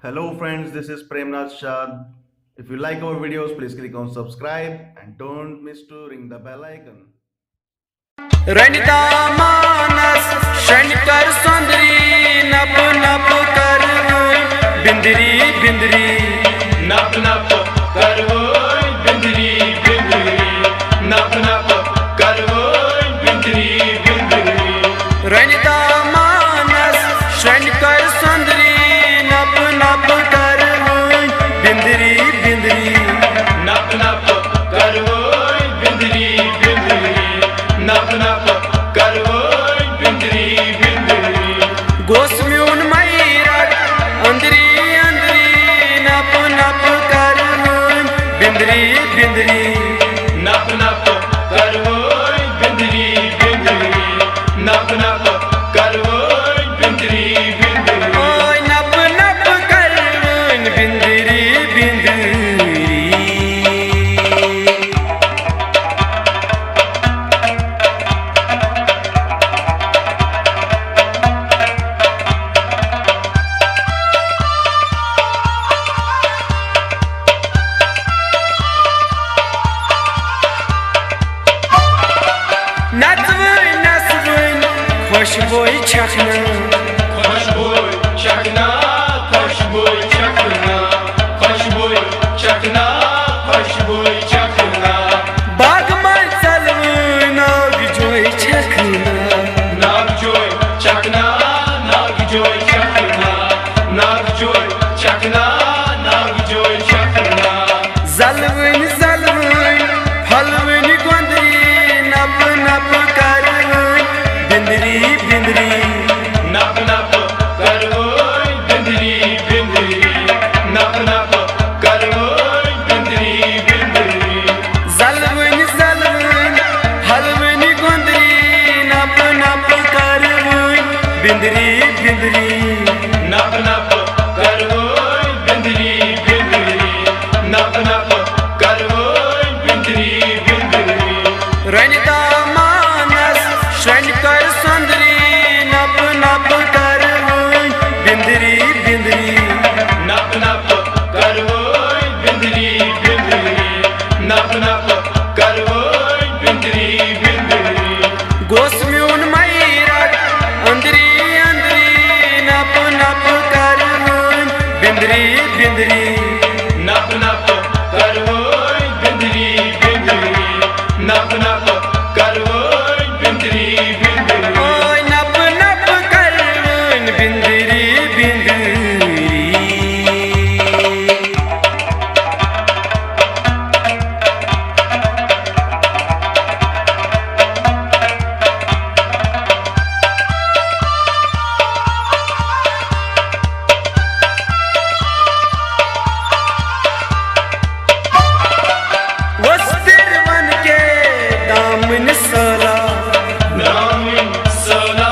Hello friends, this is Premnath Shah. If you like our videos, please click on subscribe and don't miss to ring the bell icon. Ranita मानस शंकर सुंदरी नप नप कर बिंदरी बिंदरी नप नप करवो बिंदरी बिंदरी नप नप करवो बिंदरी बिंदरी रनिता मानस शंकर सुंदरी नप नप कर बिंदरी बिंदरी नप नप करवो बिंदरी बिंदरी नप नप करवो बिंदरी बिंदरी गोस म्यून मैरट अंदरी अंदरी नप नप कर बिंदरी बिंदरी नप नप करवो बिंदरी बिंदरी नप नप करवो बिंदरी बिंदरी ओय नप नप कर बिंदरी बिंदरी नचवै नचवै खुशबोई छखना खुशबोई चखना खुशबोई चखना खुशबोई चखना खुशबोई चखना बाग में चलवै नाग जोई छखना नाग जोई चखना नाग जोई चखना नाग जोई चखना नाग जोई चखना जलवैन जलवैन फलवैन गोंदरी नप नप कर बिंदरी बिंदरी नप नप करवो बिंदरी बिंदरी नप नप करवो बिंदरी बिंदरी जलवैन जलवैन फलवैन गोंदरी नप नप कर बिंदरी बिंदरी नप नप करवो बिंदरी बिंदरी नप नप करवो बिंदरी बिंदरी रनिता मानस शंकर सुंदरी नप नप कर बिंदरी बिंदरी नप नप करवो बिंदरी बिंदरी नप नप करवो बिंदरी बिंदरी गोस म्यून मैरट अंदरी अंदरी नप नप कर बिंदरी बिंदरी नप नप करवो बिंदरी बिंदरी नप नप करवो बिंदरी बिंदरी ओय नप नप कर बिंदरी बिंदरी वस्त्र बन के दामन सोला दामिन सोला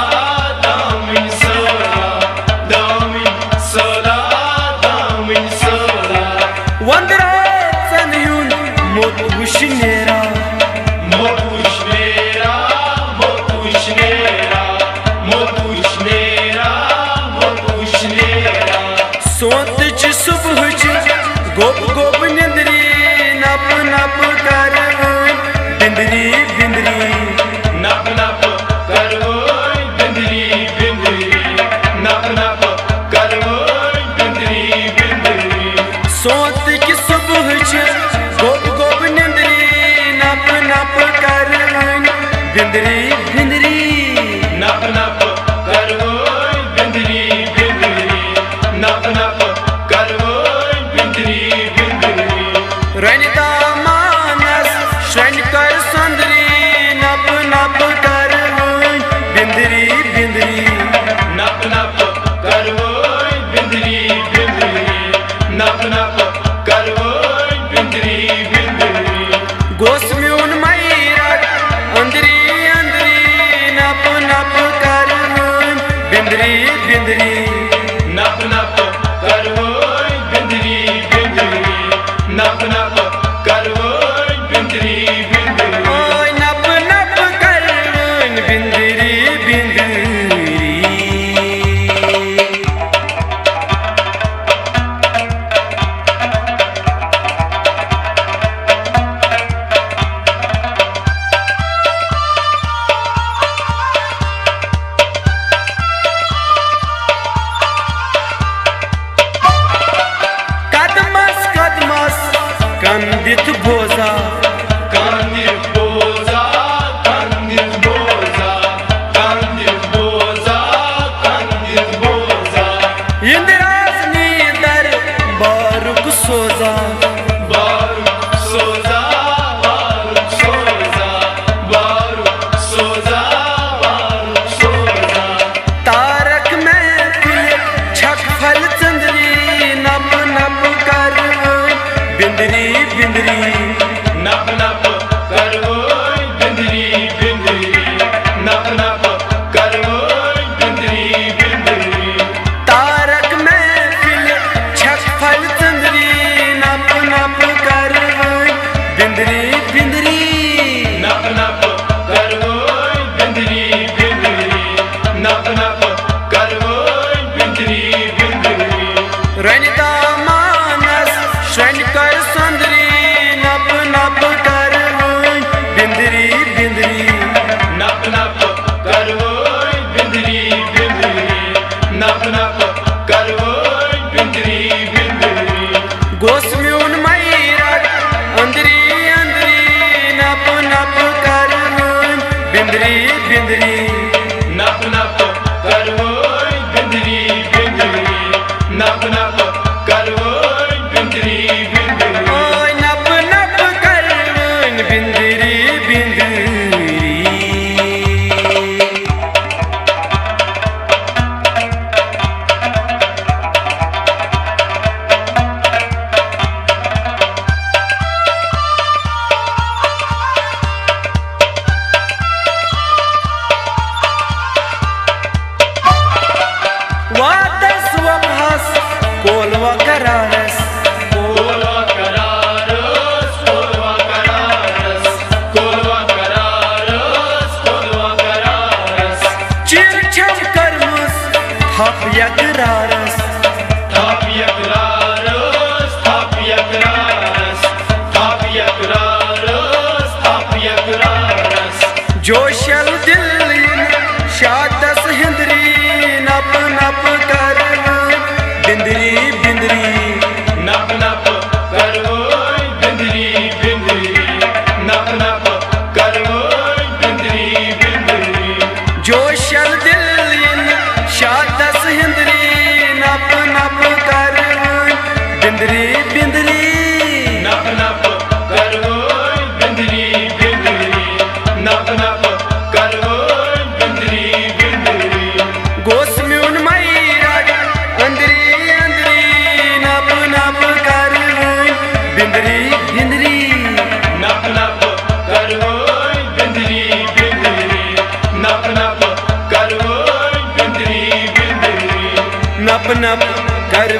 दामिन सोला दामिन सोला दामिन सोला वंदरा सनयुन मोत वुशनेरा मोतुश मेरा मोतुश मेरा मोतुश मेरा मोतुश मेरा सोत च सुबह च गोप गोप निंदरी नप नप कर बिंदरी बिंदरी नप नप करवो बिंदरी बिंदरी नप नप करवो बिंदरी बिंदरी सोत की सुबह च गोप गोप निंदरी नप नप कर बिंदरी बिंदरी नप नप करवो बिंदरी बिंदरी नप नप करवो बिंदरी बिंदरी रनिता मानस शंकर सुंदरी नप नप कर बिंदरी बिंदरी नप नप करवो बिंदरी बिंदरी नप नप करवो बिंदरी बिंदरी गोस म्यून मैरट अंदरी अंदरी नप नप कर बिंदरी बिंदरी नप नप बारुक सोजा बारूक सोजा बारूक सोजा बारूक सोजा बारूक सोजा तारक महफिल छक फल चंदरी नप नप कर बिंदरी बिंदरी नप नप करवोय बिंदरी बिंदरी नप नप करवोय बिंदरी बिंदरी तारक महफिल छक फल चंदरी नप नप कर बिंदरी बिंदरी नप नप करवोय बिंदरी बिंदरी नप नप करवोय बिंदरी बिंदरी रनिता मानस श्रन कर सुंदरी नप नप कर बिंदरी बिंदरी नप नप करवोय बिंदरी बिंदरी नप नप करवोय बिंदरी बिंदरी गोस्म्यून मैरट अंदरी अंदरी नप नप कर बिंदरी बिंदरी नप नप करवोय बिंदरी बिंदरी नप नप करवोय बिंदरी बिंदरी ओय नप नप कर बिंदरी बिंदरी वादस वभास कोलवा करारस कोलवा करारस कोलवा करारस कोलवा करारस कोलवा करारस चिर छम करमुस थप यकरारस थापियक रारस थापियक रारस थापियक रारस थापियक रारस जोशल दिल शादस हिंदरी नप नप कर बिंदरी बिंदरी नप नप करवोय बिंदरी बिंदरी नप नप करवोय बिंदरी बिंदरी जोशल दिल शादस हिंदरी नप नप कर बिंदरी बिंदरी नप नप करवोय बिंदरी बिंदरी नप नप करवोय बिंदरी बिंदरी गोस्म्यून मैरट अंदरी अंदरी नप नप कर बिंदरी बिंदरी नप नप करवोय बिंदरी बिंदरी नप नप करवोय बिंदरी बिंदरी नप नप कर